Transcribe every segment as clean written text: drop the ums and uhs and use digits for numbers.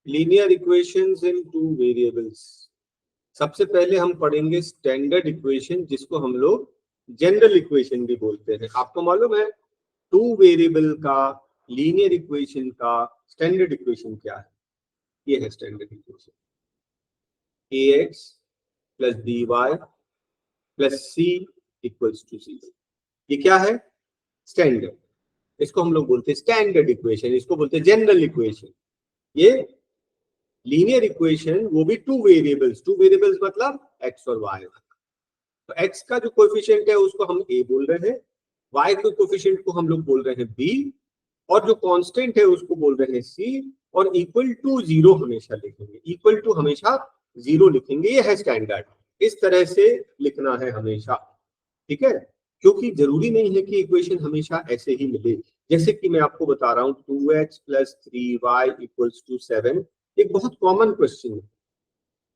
Linear equations इन two variables. सबसे पहले हम पढ़ेंगे स्टैंडर्ड इक्वेशन, जिसको हम लोग जनरल इक्वेशन भी बोलते हैं। आपको मालूम है टू वेरिएबल का लीनियर इक्वेशन का स्टैंडर्ड इक्वेशन क्या है? ये है standard equation, ax plus by plus c equals to 0। ये क्या है? स्टैंडर्ड। इसको हम लोग बोलते हैं स्टैंडर्ड इक्वेशन, इसको बोलते हैं जनरल इक्वेशन। ये लीनियर इक्वेशन, वो भी टू वेरिएबल्स मतलब x और y। तो x का जो कोएफिशिएंट है उसको हम a बोल रहे हैं, y के कोएफिशिएंट को हम लोग बोल रहे हैं b, और जो कांस्टेंट है उसको बोल रहे हैं c, और इक्वल टू 0 हमेशा लिखेंगे, इक्वल टू हमेशा 0 लिखेंगे। ये है स्टैंडर्ड, इस तरह से लिखना है हमेशा, ठीक है? क्योंकि जरूरी नहीं है कि इक्वेशन हमेशा ऐसे ही मिले। जैसे कि मैं आपको बता रहा हूँ 2x plus 3y equals to 7, एक बहुत कॉमन क्वेश्चन है,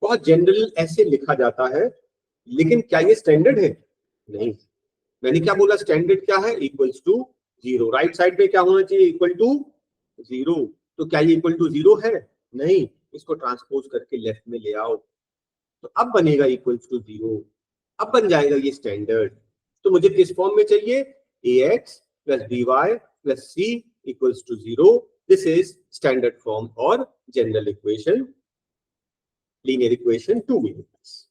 बहुत जनरल ऐसे लिखा जाता है, लेकिन क्या ये स्टैंडर्ड है? नहीं। मैंने क्या बोला? स्टैंडर्ड क्या है? Equals to 0। राइट साइड पे क्या होना चाहिए? Equal to 0। तो क्या ये इक्वल टू 0 है? नहीं। इसको ट्रांसपोज करके लेफ्ट में ले आओ, तो अब बनेगा इक्वल्स टू 0। अब बन जाएगा ये स्टैंडर्ड। तो मुझे किस फॉर्म में चाहिए? ax plus by plus c equals to 0। This is standard form और general equation, linear equation two variables.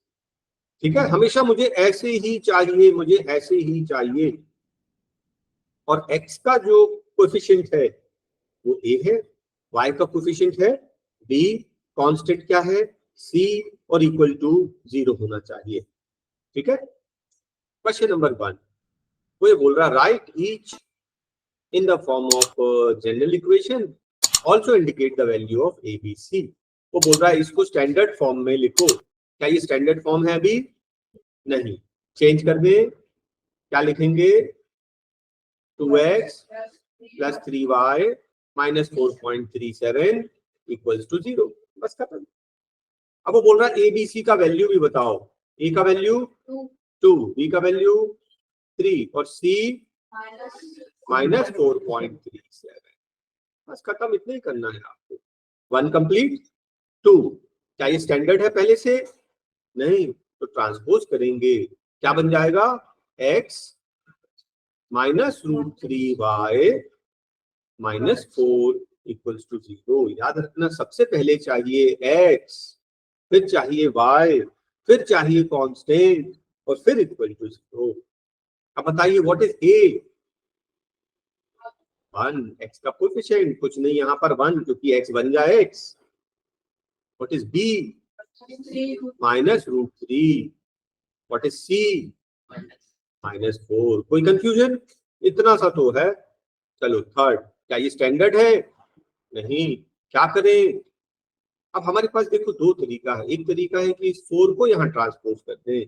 ठीक है? हमेशा मुझे ऐसे ही चाहिए, मुझे ऐसे ही चाहिए। और x का जो कोएफिशिएंट है वो a है, y का कोएफिशिएंट है b, कांस्टेंट क्या है? c, और इक्वल टू 0 होना चाहिए। ठीक है? क्वेश्चन नंबर 1, वो ये बोल रहा है write each in the form of general equation, also indicate the value of A B C. वो बोल रहा है इसको स्टैंडर्ड फॉर्म में लिखो। क्या ये स्टैंडर्ड फॉर्म है? अभी नहीं, चेंज कर दे। क्या लिखेंगे? 2x plus 3y minus 4.37 equals to 0। बस खत्म। अब वो बोल रहा है एबीसी का वैल्यू भी बताओ। ए का वैल्यू 2, बी का वैल्यू 3, और सी माइनस 4.37। बस खत्म, इतना ही करना है आपको। 1 कंप्लीट। 2, क्या ये स्टैंडर्ड है पहले से? नहीं। तो ट्रांसपोज करेंगे, क्या बन जाएगा? x minus √3y minus 4 equals to 0। याद रखना, सबसे पहले चाहिए x, फिर चाहिए y, फिर चाहिए कांस्टेंट, और फिर इक्वल टू 0। अब बताइए व्हाट इज a? 1, x का कोएफिशिएंट कुछ नहीं यहाँ पर 1, क्योंकि x बन जाए x। What is b? Minus √3। What is c? Minus 4। कोई कंफ्यूजन? इतना सा तो है। चलो थर्ड, क्या ये स्टैंडर्ड है? नहीं। क्या करें? अब हमारे पास देखो दो तरीका है। एक तरीका है कि इस 4 को यहाँ ट्रांसपोज कर दें,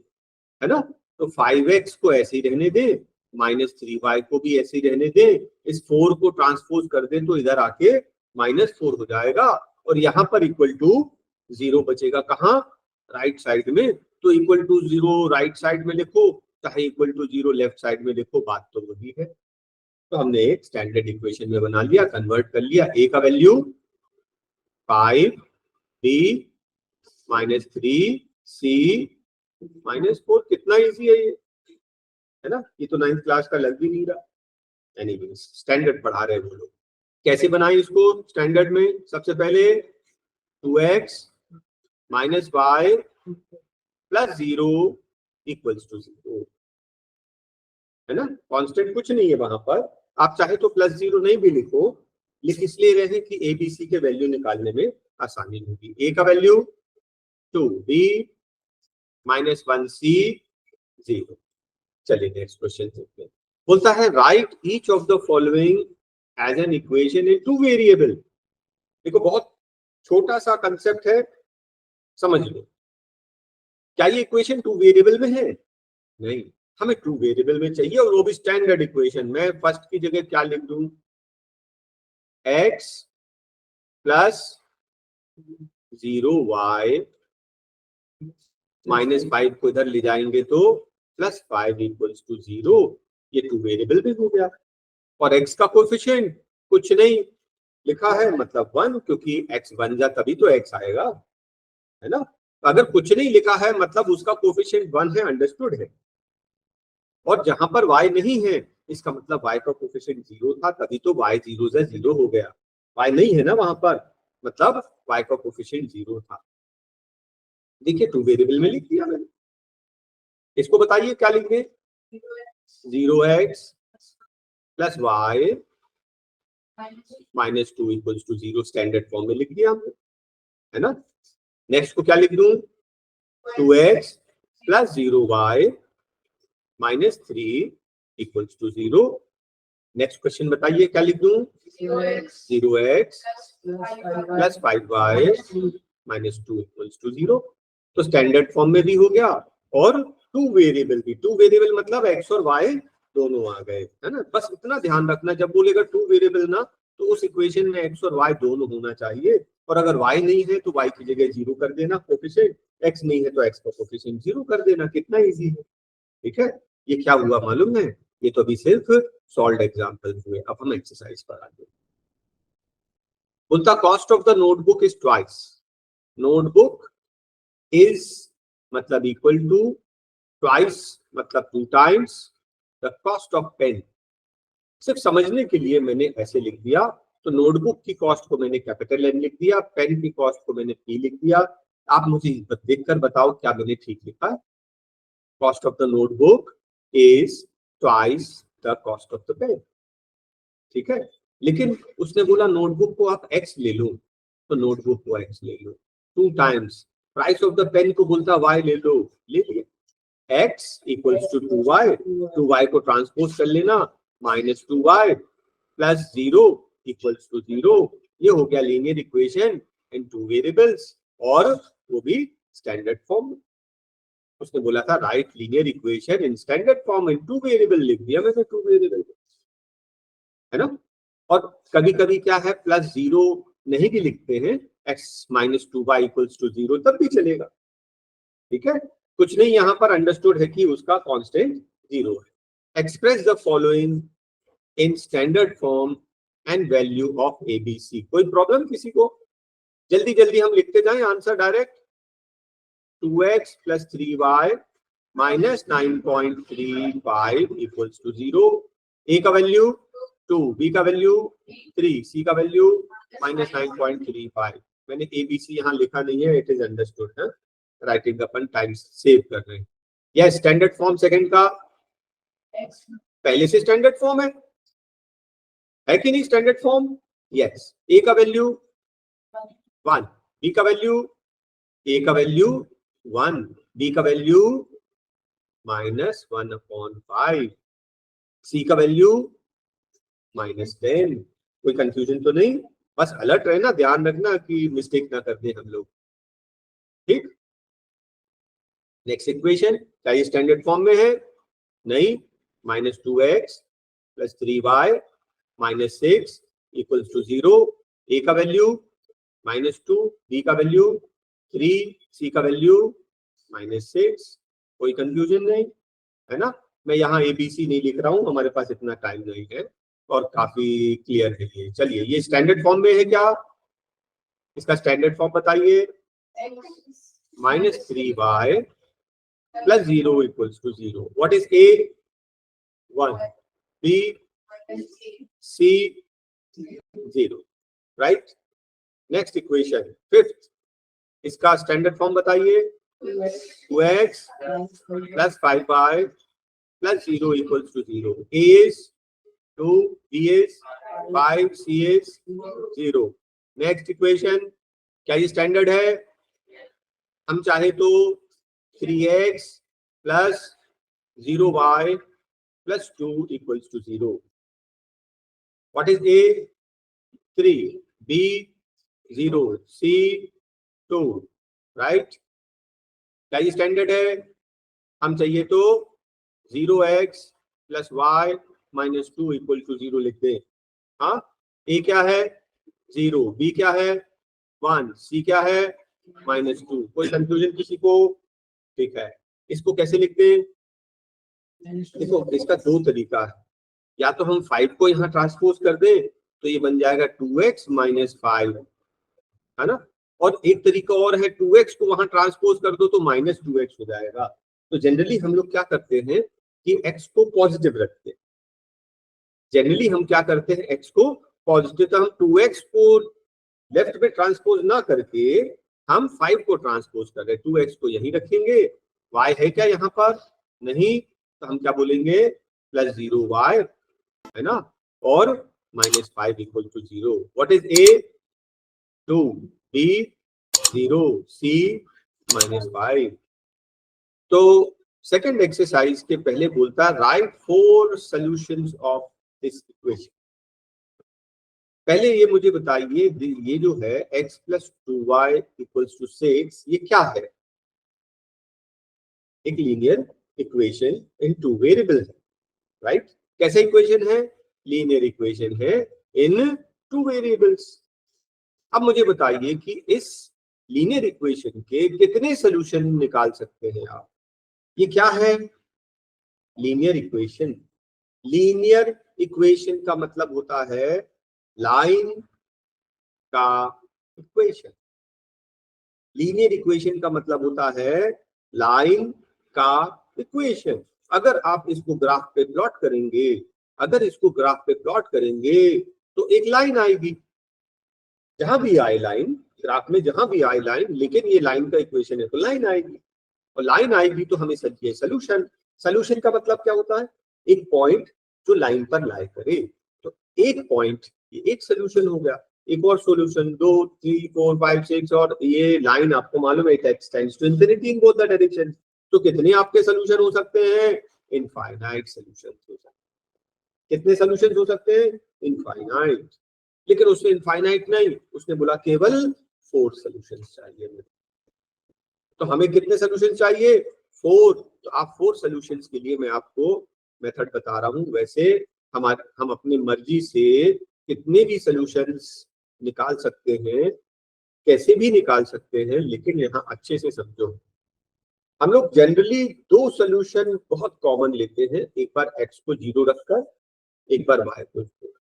है ना? तो 5x को ऐसे ही रहने दें, माइनस 3y को भी ऐसे ही रहने दें, इस 4 को ट्रांसपोज कर दें तो इधर आके -4 हो जाएगा, और यहाँ पर इक्वल टू 0 बचेगा। कहाँ? राइट साइड में। तो इक्वल टू 0 राइट साइड में लिखो, चाहे इक्वल टू 0 लेफ्ट साइड में लिखो, बात तो वही है। तो हमने एक स्टैंडर्ड इक्वेशन में बना लिया, कन्वर्ट कर लिया। a का value 5, b minus 3, c minus 4। कितना इजी है ये, है ना? ये तो 9th क्लास का लग भी नहीं रहा। एनीवेज, स्टैंडर्ड पढ़ा रहे वो लोग। कैसे बनाए इसको स्टैंडर्ड में? सबसे पहले 2x minus y plus 0 equals to 0, है ना? कांस्टेंट कुछ नहीं है वहां पर। आप चाहे तो प्लस 0 नहीं भी लिखो, लिख इसलिए रहे कि एबीसी के वैल्यू निकालने में आसानी होगी। ए का वैल्यू 2, बी माइनस 1c 0। चलिए नेक्स्ट क्वेश्चन देखते हैं। बोलता है write each of the following as an equation in two variable. देखो बहुत छोटा सा कंसेप्ट है, समझ लो। क्या ये इक्वेशन टू वेरिएबल में है? नहीं, हमें टू वेरिएबल में चाहिए, और वो भी स्टैंडर्ड इक्वेशन। मैं फर्स्ट की जगह क्या लिख दूं? x प्लस 0y माइनस 5 को इधर ले जाएंगे तो प्लस 5 इक्वल्स टू 0। ये टू वेरिएबल भी हो गया। और x का कोएफिशिएंट कुछ नहीं, लिखा है मतलब 1, क्योंकि x बन जा तभी तो x आएगा, है ना। अगर कुछ नहीं लिखा है मतलब उसका कोफिशिएंट 1 है, अंडरस्टूड है। और जहां पर y नहीं है इसका मतलब y का कोफिशिएंट 0 था, तभी तो y 0 से 0 हो गया। y नहीं है ना वहां पर, मतलब y का कोफिशिएंट 0 था। देखिए 2 वेरिएबल में लिख दिया मैंने। इसको बताइए क्या लिखेंगे, 0x plus y -2 equals to 0, standard form में लिख दिया हमने, है ना। नेक्स्ट को क्या लिख दूं, 2x plus 0y -3 equals to 0। Next question बताइए क्या लिख दूं, 0x plus 5y -2 equals to 0। तो स्टैंडर्ड फॉर्म में भी हो गया और 2 वेरिएबल भी। 2 वेरिएबल मतलब x और y दोनों आ गए, है ना। बस इतना ध्यान रखना, जब बोलेगा 2 वेरिएबल ना तो उस इक्वेशन में x और y दोनों होना चाहिए। और अगर y नहीं है तो y की जगह 0 कर देना कोफिशिएंट, x नहीं है तो x का कोफिशिएंट 0 कर देना। कितना इजी है, ठीक है। ये क्या हुआ मालूम है, ये तो अभी सिर्फ सॉल्व एग्जांपल हुए। अब हम एक्सरसाइज पर आते हैं। बोलता cost of the notebook is twice. Notebook is मतलब इक्वल टू, ट्वाइस मतलब 2 times the cost of pen. सिर्फ समझने के लिए मैंने ऐसे लिख दिया। तो नोटबुक की कॉस्ट को मैंने कैपिटल N लिख दिया, पेन की कॉस्ट को मैंने P लिख दिया। आप मुझे देखकर बताओ क्या मैंने ठीक लिखा है। Cost of the notebook is twice the cost of the pen, ठीक है। लेकिन उसने बोला नोटबुक को आप x ले लो, तो नोटबुक को x ले लो 2 times. Price of the pen को बोलता y ले लो, ले लिया। x equals to 2y, 2y को ट्रांसपोज कर लेना, -2y प्लस 0 इक्वल्स टू 0। ये हो गया लीनियर इक्वेशन इन 2 वेरिएबल्स, और वो भी स्टैंडर्ड फॉर्म। उसने बोला था right linear equation in standard form in 2 variable, लिख दिया मैंने 2 वेरिएबल, है ना। और कभी कभी क्या है प्लस 0 नहीं भी लिखते हैं, x -2y इक्वल्स टू 0 तब भी चलेगा, ठीक है। कुछ नहीं, यहाँ पर अंडरस्टूड है कि उसका कांस्टेंट 0 है। Express the following in standard form and value of ABC। कोई प्रॉब्लम किसी को, जल्दी जल्दी हम लिखते जाएं answer direct. 2x plus 3y -9.35 equals to 0। a का वैल्यू 2, b का वैल्यू 3, c का वैल्यू -9.35। मैंने ABC यहाँ लिखा नहीं है, इट इज अंडरस्टूड है। राइटिंग अपन टाइम सेव कर रहे हैं। यह स्टैंडर्ड फॉर्म सेकंड का पहले से स्टैंडर्ड फॉर्म है कि नहीं स्टैंडर्ड फॉर्म। यस, a का वैल्यू 1, b का वैल्यू, a का वैल्यू 1, b का वैल्यू -1/5, c का वैल्यू -10। कोई कंफ्यूजन तो नहीं, बस अलर्ट रहना, ध्यान रखना कि मिस्टेक ना कर दे हम लोग, ठीक। नेक्स्ट इक्वेशन क्या ये स्टैंडर्ड फॉर्म में है, नहीं। -2x plus 3y -6 equals to 0। a का वैल्यू -2, b का वैल्यू 3, c का वैल्यू -6। कोई कंफ्यूजन नहीं, है ना। मैं यहाँ ABC नहीं लिख रहा हूँ, हमारे पास इतना टाइम नहीं है और काफी क्लियर है ये। चलिए ये स्टैंडर्ड फॉर्म में है क्या, इसका स्टैंडर्ड फॉर्म बताइए। -3y plus 0 equals to 0। What is a, 1, b, c 0, right. Next equation fifth, इसका स्टैंडर्ड फॉर्म बताइए। 2x plus 5y plus 0 equals to 0। a is 2, b is 5, c is 0। Next equation क्या ये standard है, हम चाहे तो 3x plus 0y plus 2 equals to 0। What is a, 3, b 0, c 2, right. क्या ये स्टैंडर्ड है, हम चाहिए तो 0x plus y -2 equal to 0 लिख दें। हाँ, a क्या है 0, b क्या है 1, c क्या है -2। कोई कंफ्यूजन किसी को, ठीक है। इसको कैसे लिखते हैं, देखो इसका 2 तरीका है। या तो हम 5 को यहाँ ट्रांसपोज कर दें तो ये बन जाएगा 2x माइनस 5, है ना। और एक तरीका और है, 2x को वहां ट्रांसपोज कर दो तो माइनस 2x हो जाएगा। तो जनरली हम लोग क्या करते हैं कि x को पॉजिटिव रखते हैं। जनरली हम क्या करते हैं, x को पॉजिटिव, तो हम 2x को लेफ्ट में ट्रांसपोज ना करके हम 5 को ट्रांसपोज कर रहे हैं। 2x को यहीं रखेंगे, y है क्या यहाँ पर, नहीं, तो हम क्या बोलेंगे प्लस 0y, है ना, और minus 5 equal to 0। What is a, 2, b 0, c minus 5। तो सेकंड एक्सरसाइज के पहले बोलता है write 4 solutions of this equation. पहले ये मुझे बताइए, ये जो है x plus 2y equals to 6, ये क्या है? एक लीनियर इक्वेशन इन 2 वेरिएबल है, राइट। कैसे इक्वेशन है? लीनियर इक्वेशन है इन 2 वेरिएबल्स। अब मुझे बताइए कि इस लीनियर इक्वेशन के कितने सॉल्यूशन निकाल सकते हैं आप? ये क्या है? Linear equation. लीनियर इक्वेशन का मतलब होता है लाइन का इक्वेशन। लीनियर इक्वेशन का मतलब होता है लाइन का इक्वेशन। अगर आप इसको ग्राफ पे प्लॉट करेंगे, अगर इसको ग्राफ पे प्लॉट करेंगे तो एक लाइन आएगी, जहां भी आए लाइन, ग्राफ में जहां भी आए लाइन, लेकिन ये लाइन का इक्वेशन है तो लाइन आएगी, और लाइन आएगी तो हमें चाहिए सोल्यूशन। सोल्यूशन का मतलब क्या होता है? एक पॉइंट जो लाइन पर लाई करे। तो एक पॉइंट, ये एक सोल्यूशन हो गया। एक और सोल्यूशन, 2, 3, 4, 5, 6, और ये लाइन आपको मालूम है it extends to infinity in both the direction. तो कितने आपके सोल्यूशन हो सकते हैं? इनफाइनाइट सोल्यूशन हो सकते हैं। कितने सोल्यूशन हो सकते हैं? इनफाइनाइट। लेकिन उसने इनफाइनाइट नहीं, उसने बोला केवल 4 सोल्यूशन चाहिए। तो हमें कितने सोल्यूशन चाहिए? 4। तो आप 4 सोल्यूशंस के लिए मैं आपको मेथड बता रहा हूं। वैसे हम अपनी मर्जी से कितने भी सोल्यूशंस निकाल सकते हैं, कैसे भी निकाल सकते हैं, लेकिन यहाँ अच्छे से समझो। हम लोग जनरली 2 सोल्यूशन बहुत कॉमन लेते हैं, एक बार x को 0 रखकर, एक बार y को 0।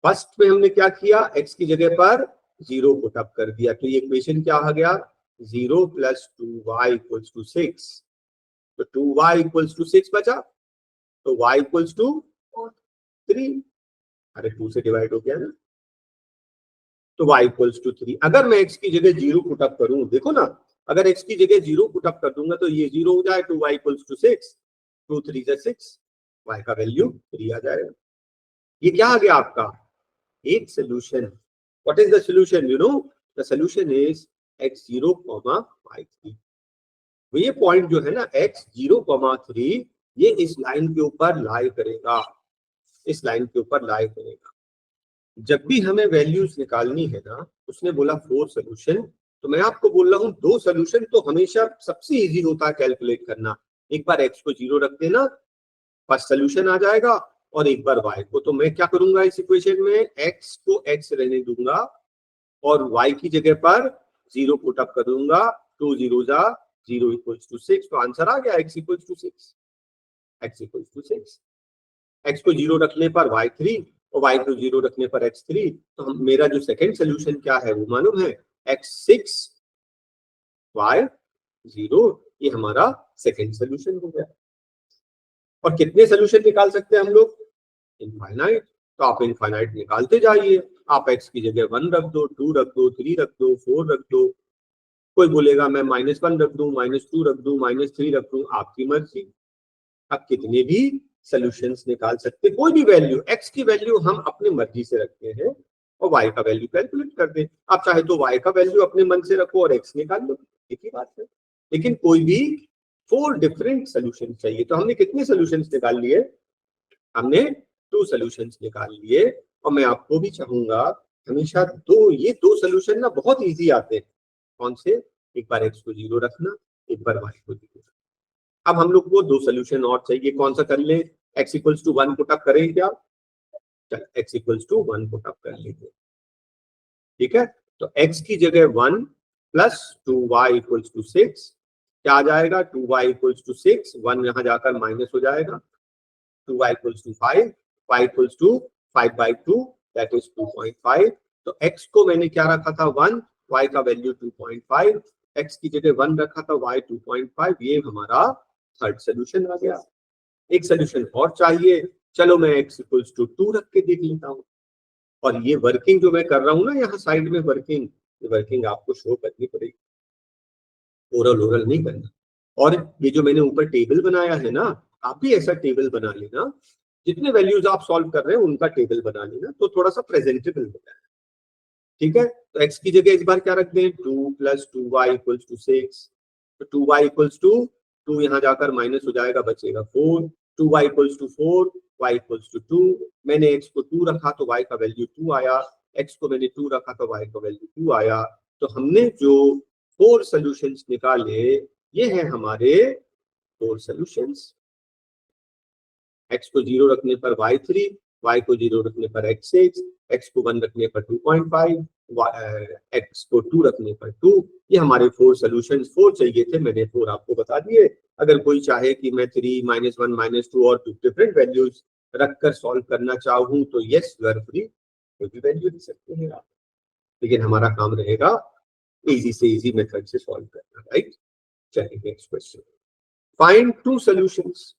फर्स्ट में हमने क्या किया, x की जगह पर 0 पुट अप कर दिया, तो ये इक्वेशन क्या आ गया? 0 प्लस 2y इक्वल्स टू 6। तो 2y इक्वल्स टू 6 बचा, तो y इक्वल्स टू 3। अरे 2 से डिवाइड हो गया ना, तो y इक्वल्स टू 3। अगर मैं x की जगह 0 पुट अप करूं, देखो ना, अगर x की जगह 0 पुट अप कर दूंगा तो ये 0 हो जाए, तो y इक्वल्स टू 6, 2 3 जा 6, y का वैल्यू 3 आ जाएगा। ये क्या आ गया आपका? एक solution. What is the solution? You know, the solution is x0, y3। तो ये पॉइंट जो है ना x0, 3, ये इस लाइन के ऊपर लाई करेगा, इस लाइन के ऊपर लाई करेगा। जब भी हमें वैल्यूज निकालनी है ना, उसने बोला 4 सोल्यूशन, तो मैं आपको बोल रहा हूँ 2 सोल्यूशन तो हमेशा सबसे इजी होता है कैलकुलेट करना। एक बार x को 0 रख देना, फर्स्ट सोल्यूशन आ जाएगा, और एक बार y को। तो मैं क्या करूंगा इस इक्वेशन में, x को x रहने दूंगा और y की जगह पर 0 पुट अप कर दूंगा, 2 0 जा 0 इक्वल्स टू 6। तो आंसर आ गया x equals to 6, x equals to 6। x को 0 रखने पर y3 और y को 0 रखने पर x3। तो हम, मेरा जो सेकंड सोल्यूशन क्या है वो मालूम है, x6 y0। ये हमारा सेकंड सोल्यूशन हो गया। और कितने सोल्यूशन निकाल सकते हैं हम लोग? इनफाइनाइट। तो आप इनफाइनाइट निकालते जाइए। आप x की जगह 1 रख दो, 2 रख दो, 3 रख दो, 4 रख दो। कोई बोलेगा मैं -1 रख दूं, -2 रख दूं, -3 रख दूं, आपकी मर्जी। आप कितने भी सॉल्यूशंस निकाल सकते, कोई भी वैल्यू, x की वैल्यू हम अपनी मर्जी से रखते हैं और y का वैल्यू कैलकुलेट कर दें। आप चाहे तो y का वैल्यू अपने मन से रखो और x निकाल लो, एक ही बात है। लेकिन कोई भी 4 डिफरेंट सोल्यूशन चाहिए। तो हमने कितने सोल्यूशंस निकाल लिए? हमने 2 सोल्यूशंस निकाल लिए। और मैं आपको भी चाहूंगा हमेशा ये दो सोल्यूशन ना बहुत इजी आते हैं। कौन से? एक बार x को 0 रखना, एक बार y को 0 रखना। अब हम लोग को 2 सोल्यूशन और चाहिए, कौन सा कर ले? x equals to 1 put up करें क्या? चल x equals to 1 put up कर लेंगे, ठीक है। तो x की जगह 1 प्लस 2y इक्वल्स टू 6, क्या आ जाएगा? 2y इक्वल्स टू 6, 1 यहां जाकर माइनस हो जाएगा, 2y equals to 5, y equals to 5/2, that is 2.5। तो x को मैंने क्या रखा था 1, y का वैल्यू 2.5, x की जगह 1 रखा था, y 2.5। ये हमारा थर्ड सोल्यूशन आ गया। एक सोल्यूशन और चाहिए, चलो मैं x इक्वल्स टू 2 रख के देख लेता हूँ। और ये वर्किंग जो मैं कर रहा हूँ ना यहाँ साइड में वर्किंग, ये वर्किंग आपको शो करनी पड़ेगी, ओरल नहीं करना। और ये जो मैंने ऊपर टेबल बनाया है ना, आप भी ऐसा टेबल बना लेना, जितने वैल्यूज आप सॉल्व कर रहे हैं उनका टेबल बना लेना, तो थोड़ा सा प्रेजेंटेबल हो जाए। ठीक है, तो x की जगह इस बार क्या रख दें, 2 + 2y = 6। तो 2y = 2 यहाँ जाकर माइनस हो जाएगा, बचेगा 4। 2y = 4, y = 2। मैंने x को 2 रखा तो y का वैल्यू 2 आया, x को मैंने 2 रखा तो y का वैल्यू 2 आया। तो हमने जो 4 सॉल्यूशंस निकाले, ये हैं हमारे 4 सॉल्यूशंस। x को 0 रखने पर y3, y को 0 रखने पर x6, x को 1 रखने पर 2.5, x को 2 रखने पर 2। ये हमारे 4 सॉल्यूशंस। 4 चाहिए थे, मैंने 4 आपको बता दिए। अगर कोई चाहे कि मैं 3, -1, -2 और 2 डिफरेंट वैल्यूज रखकर सॉल्व करना चाहूँ तो यस, यू आर फ्री, कोई भी वैल्यू दे सकते हैं आप, लेकिन हमारा काम रहेगा इजी से इजी मेथड से सॉल्व करना, राइट। चलिए नेक्स्ट क्वेश्चन, फाइंड 2 सॉल्यूशंस।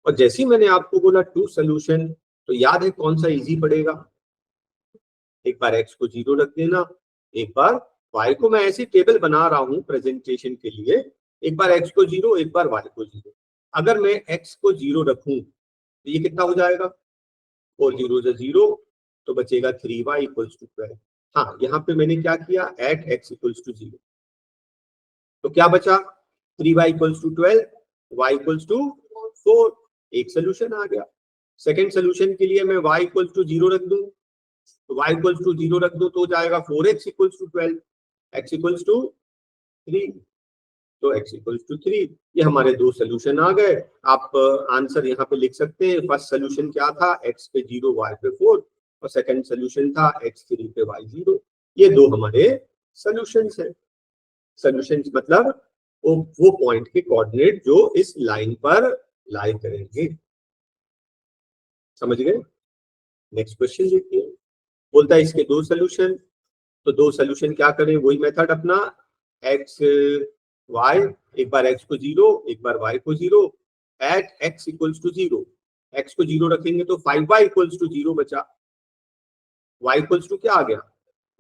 और जैसे ही मैंने आपको बोला 2 सॉल्यूशन, तो याद है कौन सा इजी पड़ेगा। एक बार x को 0 रख देना, एक बार y को, मैं ऐसी टेबल बना रहा हूं प्रेजेंटेशन के लिए, एक बार x को 0, एक बार y को 0। अगर मैं x को 0 रखूं तो ये कितना हो जाएगा, 4 0 = 0, तो बचेगा 3y = 12। हाँ, यहाँ पे मैंने क्या किया, एट x = 0, तो क्या बचा, 3y = 12, y = 4। एक सोल्यूशन आ गया। सेकेंड सोल्यूशन के लिए मैं y = 0 रख दूं, तो y = 0 रख दो तो हो जाएगा 4x = 12, x = 3, तो x = 3। ये हमारे 2 सोल्यूशन आ गए। आप आंसर यहाँ पे लिख सकते हैं। फर्स्ट सोल्यूशन क्या था, x पे 0, y पे 4, और सेकंड सोल्यूशन था x 3 पे y 0। ये 2 हमारे सोल्यूशंस हैं। सोल्यूशंस मतलब वो पॉइंट के कोऑर्डिनेट जो इस लाइन पर लाई करेंगे। समझ गए। नेक्स्ट क्वेश्चन देखिए, बोलता है इसके 2 सोल्यूशन। तो 2 सोल्यूशन क्या करें, वही मेथड अपना, x y, एक बार x को 0, एक बार y को 0, एट x = 0। x को 0 रखेंगे तो 5y = 0 बचा, y = क्या आ गया,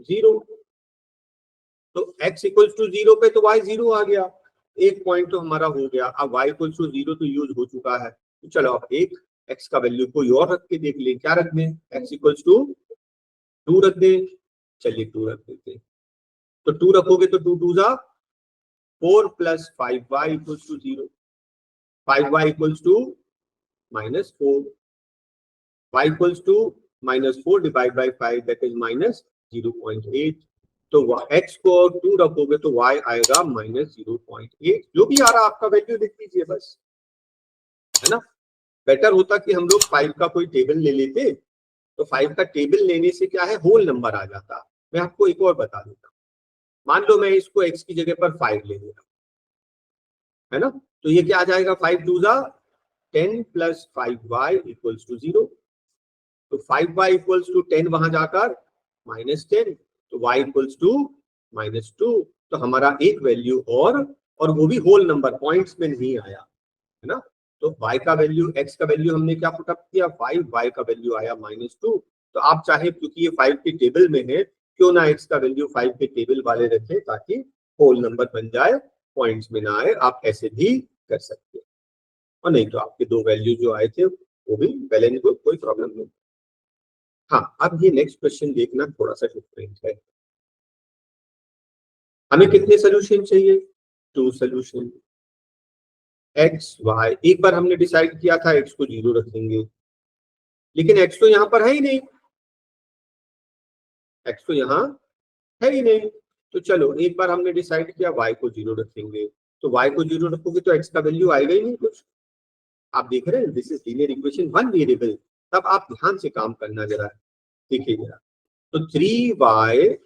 0। तो x = 0 पे तो y 0 आ गया, एक पॉइंट तो हमारा हो गया। अब y = 0 तो यूज हो चुका है, तो चलो अब एक x का वैल्यू कोई और रख के देख ले, क्या रख दें, x = 2 रख दें। चलिए 2 रख देते हैं। तो 2 रखोगे तो 2 2 = 4 + 5y = 0, 5y = -4, y = -4 divide by 5, that is -0.8। तो x को 2 रखोगे तो y आएगा -0.8। जो भी आ रहा आपका वैल्यू लिख लीजिए बस, है ना। बेटर होता कि हम लोग 5 का कोई टेबल ले लेते, तो 5 का टेबल लेने से क्या है, होल नंबर आ जाता। मैं आपको एक और बता देता हूँ, मान लो मैं इसको x की जगह पर 5 ले लेता, है ना। तो ये क्या आ जाएगा, 5 2 = 10 + 5y = 0। तो 5y = 10 वहां जाकर -10, तो y = -2। तो हमारा एक वैल्यू और वो भी होल नंबर, पॉइंट्स में नहीं आया, है ना। तो y का वैल्यू, x का वैल्यू हमने क्या पुटअप किया, 5, y का वैल्यू आया -2। तो आप चाहे, क्योंकि ये 5 के टेबल में है, क्यों ना x का वैल्यू 5 के टेबल वाले रखें, ताकि होल नंबर बन जाए, पॉइंट्स में ना आए। आप ऐसे भी कर सकते हैं, और नहीं तो आपके 2 वैल्यू जो आए थे वो भी वेल एंड गुड, कोई प्रॉब्लम नहीं। हाँ, अब ये नेक्स्ट क्वेश्चन देखना, थोड़ा सा डिफरेंट है। हमें कितने सोल्यूशन चाहिए, 2 सोल्यूशन, x y। एक बार हमने डिसाइड किया था x को 0 रखेंगे, लेकिन x तो यहाँ पर है ही नहीं, x तो यहाँ है ही नहीं। तो चलो एक बार हमने डिसाइड किया y को 0 रखेंगे, तो y को 0 रखोगे तो x का वैल्यू आएगा ही नहीं कुछ। आप देख रहे हैं, this is linear equation, 1 variable. तब आप ध्यान से काम करना जरा, देखिए जरा। तो 3y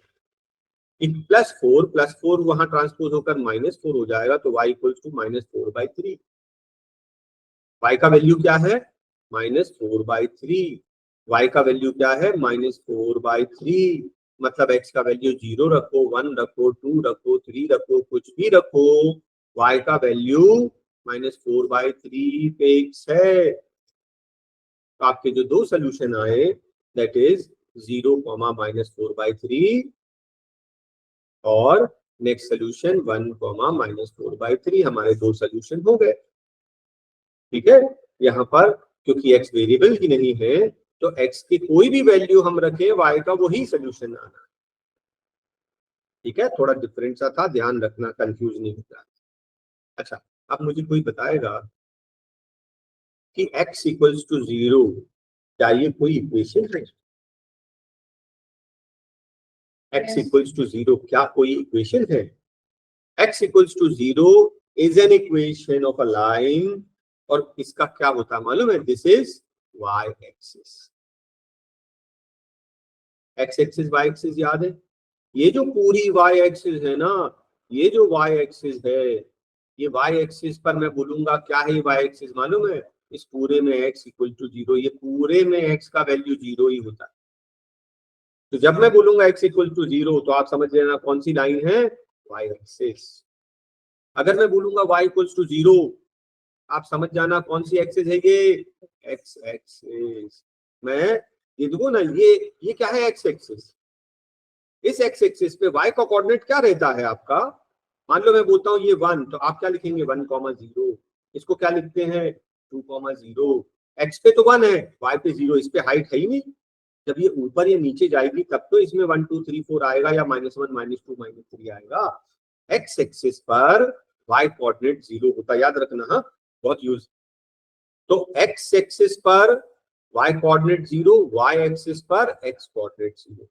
+4 वहां ट्रांसपोज होकर -4 हो जाएगा, तो y = -4/3। y का वैल्यू क्या है, -4/3। y का वैल्यू क्या है -4/3, मतलब x का वैल्यू 0 रखो, 1 रखो, 2 रखो, 3 रखो, कुछ भी रखो, y का वैल्यू -4/3 फिक्स है। तो आपके जो दो सोल्यूशन आए दैट इज 0, -4/3 और नेक्स्ट सोल्यूशन 1, -4/3, हमारे दो सोल्यूशन हो गए। ठीक है, यहाँ पर क्योंकि x वेरिएबल ही नहीं है तो x की कोई भी वैल्यू हम रखें y का वही सोल्यूशन आना। ठीक है, थोड़ा डिफरेंट सा था, ध्यान रखना, कंफ्यूज नहीं होता। अच्छा, अब मुझे कोई बताएगा कि x इक्वल्स टू 0 क्या ये कोई इक्वेशन है? x इक्वल्स टू 0 क्या कोई इक्वेशन है? x equals to 0 is an equation of a line, और इसका क्या होता है मालूम है? This is y axis. x axis y axis याद है? ये जो पूरी y एक्सिस है ना, ये जो y एक्सिस है, ये y एक्सिस पर मैं बोलूंगा क्या है? ये y एक्सिस मालूम है? इस पूरे में x इक्वल टू 0, ये पूरे में x का वैल्यू 0 ही होता है। तो जब मैं बोलूंगा x इक्वल टू 0 तो आप समझ लेना कौन सी लाइन है? y axis. अगर मैं बोलूंगा y इक्वल टू 0, आप समझ जाना कौन सी एक्सिस है? ये x एक्सिस। मैं ये देखो ना, ये क्या है? x axis. इस x एक्सिस पे y का कोऑर्डिनेट क्या रहता है आपका? मान लो मैं बोलता हूँ ये 1, तो आप क्या लिखेंगे? 1,0। इसको क्या लिखते हैं? 2,0। x पे तो 1 है, y पे 0, इस पे हाइट है ही नहीं। जब ये ऊपर या नीचे जाएगी तब तो इसमें 1, 2, 3, 4 आएगा, या -1, -2, -3 आएगा। x एक्सिस पर y कोऑर्डिनेट 0 होता, याद रखना। हाँ, बहुत यूज। तो x एक्सिस पर y कोऑर्डिनेट 0, y एक्सिस पर x कोऑर्डिनेट 0।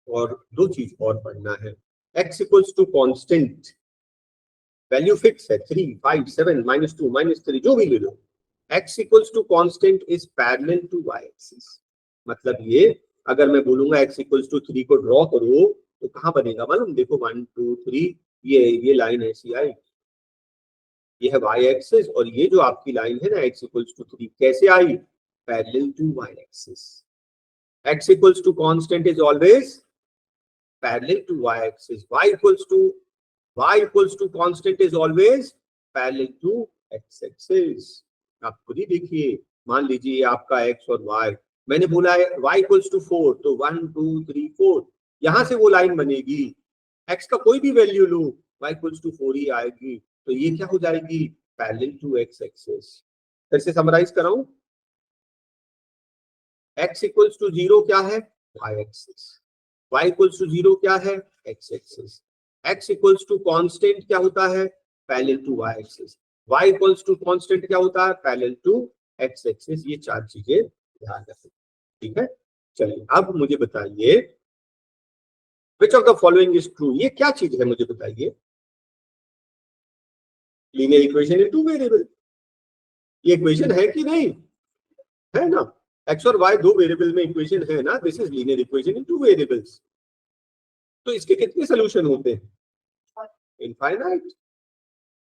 और दो चीज और पढ़ना है, x equals to constant, value fix है 3, 5, 7, -2, -3 जो भी ले लो। x equals to constant is parallel to y axis. मतलब ये, अगर मैं बोलूंगा x इक्वल्स टू 3 को ड्रॉ करो तो कहां बनेगा मालूम? देखो 1, 2, 3, ये लाइन ऐसी आई, ये है y एक्सिस, और ये जो आपकी लाइन है ना x इक्वल्स टू 3 कैसे आई? Parallel to y axis. x equals to constant is always parallel to y axis. Y equals to constant is always parallel to x axis. आप खुद ही देखिए, मान लीजिए आपका x और y, मैंने बोला है y equals to 4, तो 1, 2, 3, 4, यहां से वो लाइन बनेगी। x का कोई भी वैल्यू लो, y equals to 4 ही आएगी, तो ये क्या हो जाएगी? Parallel to x axis. फिर से समराइज कराऊं, x इक्वल्स टू 0 क्या है? y axis. y equals to 0 क्या है? x axis. x equals to constant क्या होता है? Parallel to y axis. y equals to constant क्या होता है? Parallel to x axis. ये चार चीजें ध्यान रखें। ठीक है, चलिए अब मुझे बताइए विच of the following is true. ये क्या चीज है मुझे बताइए? Linear equation in two variable. ये इक्वेशन है कि नहीं? है ना, x और y दो वेरिएबल में इक्वेशन है ना, this is linear equation in two variables. तो इसके कितने सोल्यूशन होते हैं? इनफाइनाइट।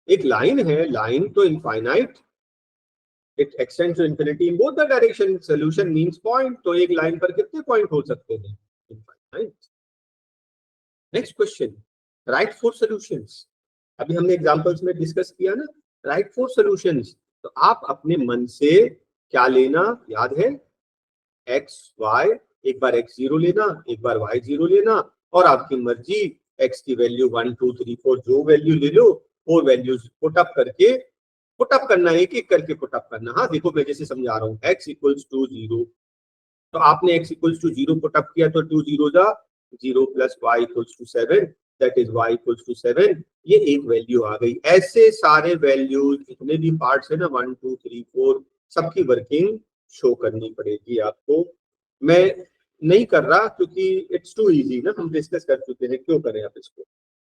एक लाइन है, लाइन तो infinite, it extends to infinity in both the direction. Solution means point, तो एक लाइन पर कितने पॉइंट हो सकते हैं? Infinite. Next question, right four solutions. अभी हमने एग्जांपल्स में डिस्कस किया ना, राइट फोर सॉल्यूशंस। तो आप अपने मन से क्या लेना, याद है? एक्स वाई, एक बार एक्स 0 लेना, एक बार वाई 0 लेना, और आपकी मर्जी एक्स की वैल्यू 1, 2, 3, 4 जो वैल्यू ले लो, फोर वैल्यूज पुट अप करके, पुट अप करना है, एक एक करके पुट अप करना। हाँ देखो, मैं जैसे समझा रहा हूँ, एक्स इक्वल्स टू 0, तो आपने x equals to 0 put up किया, तो 2 0 जा 0 plus y equals to 7, that is y equals to 7, ये एक वैल्यू आ गई। ऐसे सारे वैल्यूज जितने भी पार्ट्स है ना, 1, 2, 3, 4, सबकी वर्किंग शो करनी पड़ेगी आपको। मैं नहीं कर रहा क्योंकि इट्स टू इजी ना, हम डिस्कस कर चुके हैं, क्यों करें आप इसको,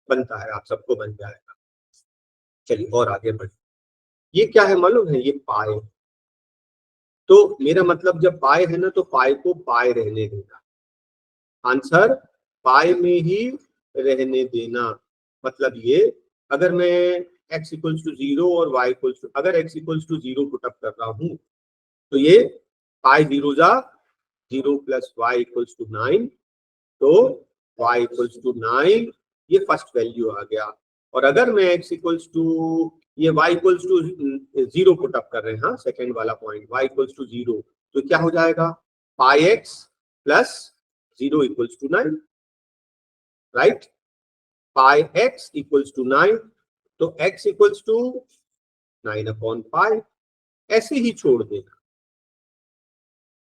बनता है, आप सबको बन जाएगा। चलिए और आगे बढ़े। ये क्या है मालूम है? ये पाए। तो मेरा मतलब जब पाए है ना, तो पाए को पाए रहने देना, आंसर पाए में ही रहने देना। मतलब ये, अगर मैं x इक्वल्स टू 0 और y इक्वल्स टू, अगर x equals to 0 put up कर रहा हूं तो ये पाई जीरो जा 0 प्लस वाई इक्वल्स टू 9, तो y इक्वल्स टू 9, ये फर्स्ट वैल्यू आ गया। और अगर मैं x इक्वल्स टू ये y equals to 0 put up कर रहे हैं, हाँ सेकेंड वाला पॉइंट, y इक्वल्स टू 0, तो क्या हो जाएगा pi x plus 0 equals to 9, right. Pi x equals to 9, तो x equals to 9 upon pi, ऐसे ही छोड़ देना,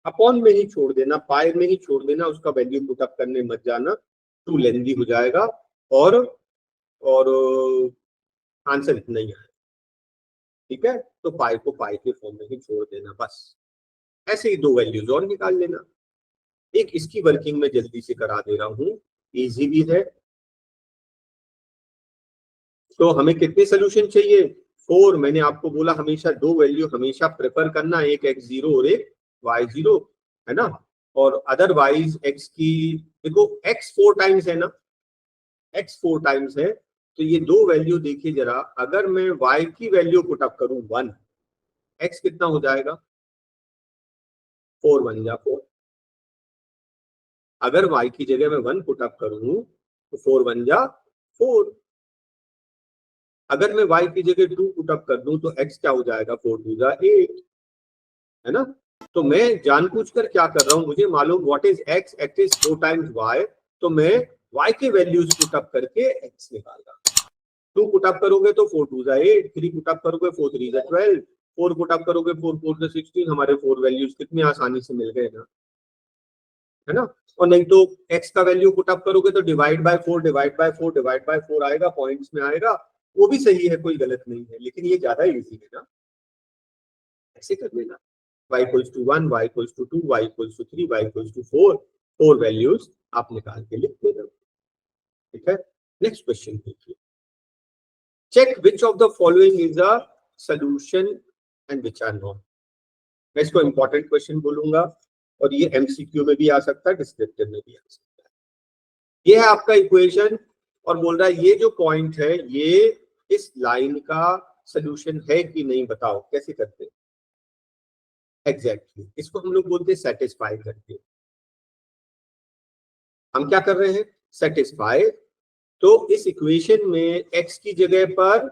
अपॉन में ही छोड़ देना, पाई में ही छोड़ देना, उसका वैल्यू पुट अप करने मत जाना, टू लेंथी हो जाएगा और आंसर इतना ही आएगा। ठीक है, तो पाई को पाई के फॉर्म में ही छोड़ देना, बस ऐसे ही दो वैल्यूज और निकाल लेना। एक इसकी वर्किंग में जल्दी से करा दे रहा हूं, इजी भी है। तो हमें कितने सोल्यूशन चाहिए, 4। मैंने आपको बोला हमेशा दो वैल्यू हमेशा प्रेफर करना, एक x0 और एक y0, है ना। और अदरवाइज x की देखो x 4 टाइम्स है ना, x 4 टाइम्स है, तो ये दो वैल्यू देखिए जरा, अगर मैं y की वैल्यू पुट अप करूं 1, x कितना हो जाएगा 4 1 जा 4। अगर y की जगह मैं 1 पुट अप करूं तो 4 1 जा 4। अगर मैं y की जगह 2 पुट अप कर दूं तो x क्या हो जाएगा 4 2 जा 8, है ना। तो मैं जानबूझकर क्या कर रहा हूं, मुझे मालूम what is x, x is 4 times y, तो मैं y के वैल्यूज पुट अप करके x निकाल रहा हूं। 2 पुट अप करोगे तो 4 2 जा 8, 3 पुट अप करोगे 4 3 जा 12, 4 पुट अप करोगे 4 4 जा 16। हमारे 4 वैल्यूज कितनी आसानी से मिल गए ना, है ना। और नहीं तो x का वैल्यू पुट अप करोगे तो divide by 4 divide by 4 divide by 4 आएगा, पॉइंट्स में आएगा, वो भी सही है, कोई गलत नहीं है, लेकिन ये ज्यादा इजी है ना, ऐसे कर लेना। y equals to 1, y equals to 2, y equals to 3, y equals to 4, 4 values आप निकाल के लिख देना। ठीक है, नेक्स्ट क्वेश्चन देखिए, check which of the following is a solution and which are not. मैं इसको इंपॉर्टेंट क्वेश्चन बोलूंगा और ये एमसीक्यू में भी आ सकता है, डिस्क्रिप्टिव में भी आ सकता है। ये है आपका इक्वेशन और बोल रहा है ये जो पॉइंट है ये इस लाइन का सॉल्यूशन है कि नहीं, बताओ कैसे करते हैं। एग्जैक्टली इसको हम लोग बोलते हैं सेटिस्फाई करके। हम क्या कर रहे हैं, सेटिस्फाई। तो इस इक्वेशन में x की जगह पर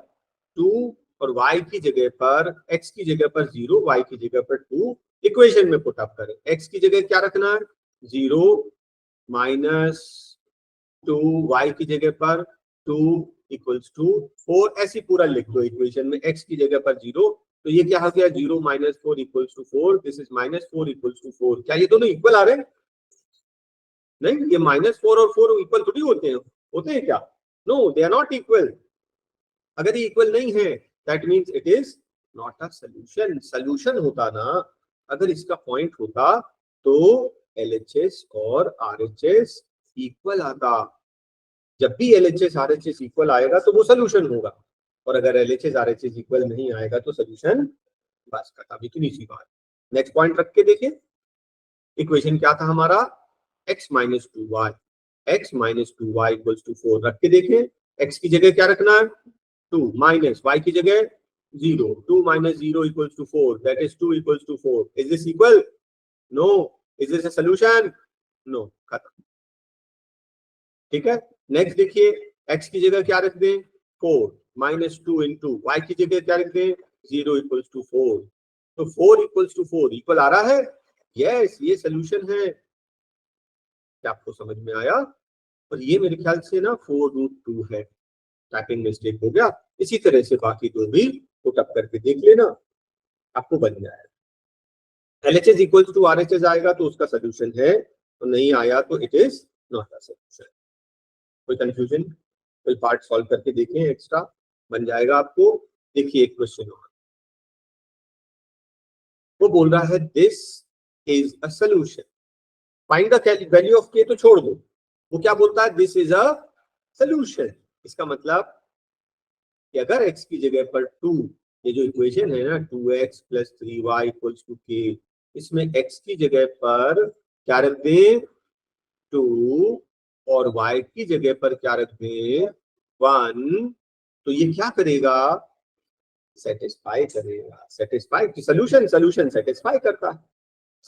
2 और y की जगह पर, x की जगह पर 0, y की जगह पर 2 इक्वेशन में पुट अप करें। x की जगह क्या रखना है 0 माइनस 2, y की जगह पर 2 इक्वल्स टू 4, ऐसी पूरा लिख दो इक्वेशन में। x की जगह पर 0, तो ये क्या हो गया 0 minus 4 equals to 4, this is minus 4 equals to 4। क्या ये दोनों इक्वल आ रहे हैं, नहीं, ये -4 और 4 इक्वल थोड़ी होते हैं क्या, no they are not equal. अगर ये इक्वल नहीं है that means it is not a solution. Solution होता ना, अगर इसका पॉइंट होता तो LHS और RHS इक्वल आता। जब भी LHS RHS इक्वल आएगा तो वो सॉल्यूशन होगा, और अगर LHS RHS इक्वल नहीं आएगा तो सॉल्यूशन बस खत्म, इतनी सी बात। नेक्स्ट पॉइंट रख के देखिए, इक्वेशन क्या था हमारा x minus 2y, x minus 2y equals to 4 रख के देखें। x की जगह क्या रखना है 2 माइनस y की जगह 0, 2 minus 0 equals to 4, that is 2 equals to 4। Is this equal, no. Is this a solution, no, खत्म। ठीक है, नेक्स्ट देखिए, x की जगह क्या रख दें 4 माइनस 2 इंटू y की जगह क्या रख दें 0 इक्वल्स टू 4, तो 4 इक्वल्स टू 4 इक्वल आ रहा है, यस ये सॉल्यूशन है। क्या आपको समझ में आया। और ये मेरे ख्याल से ना 4√2 है, टाइपिंग मिस्टेक हो गया। इसी तरह से बाकी दो भी पुट अप करके देख लेना, आपको बन जाएगा। LHS इक्वल्स टू RHS आएगा तो उसका सोल्यूशन है, तो नहीं आया तो it is not a solution. कोई कंफ्यूजन, कोई पार्ट सॉल्व करके देखें, एक्स्ट्रा बन जाएगा आपको। देखिए एक क्वेश्चन और, वो बोल रहा है this is a solution, find the value of k, तो छोड़ दो। वो क्या बोलता है दिस इज अ सोल्यूशन। इसका मतलब कि अगर x की जगह पर 2, ये जो इक्वेशन है ना 2x plus 3y equals to k, इसमें x की जगह पर क्या रख दें 2 और y की जगह पर क्या रख दें 1, तो ये क्या करेगा सेटिस्फाई करेगा। सेटिस्फाई, सोल्यूशन सेटिस्फाई करता है।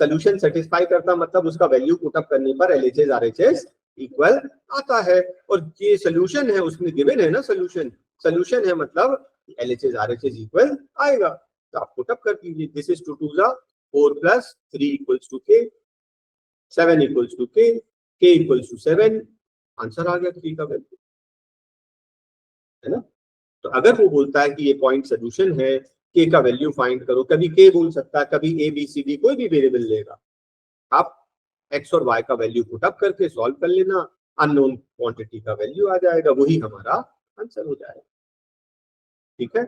सोल्यूशन सेटिस्फाई करता मतलब उसका वैल्यू पुटअप करने पर LHS RHS इक्वल आता है। और ये सोल्यूशन है, उसमें गिवन है ना सोल्यूशन है मतलब LHS RHS इक्वल आएगा। तो आप पुटअप कर दीजिए, दिस इज 2 2 जा 4 plus 3 equals to k, 7 equals to k, k equals to 7, answer आ गया 3 का वैल्यू, है ना। तो अगर वो बोलता है कि ये पॉइंट सोल्यूशन है, k का वैल्यू फाइंड करो, कभी k बोल सकता है, कभी a b c d कोई भी वेरिएबल लेगा, आप x और y का वैल्यू पुटअप करके सॉल्व कर लेना, अननोन क्वांटिटी का वैल्यू आ जाएगा, वही हमारा आंसर हो जाएगा। ठीक है।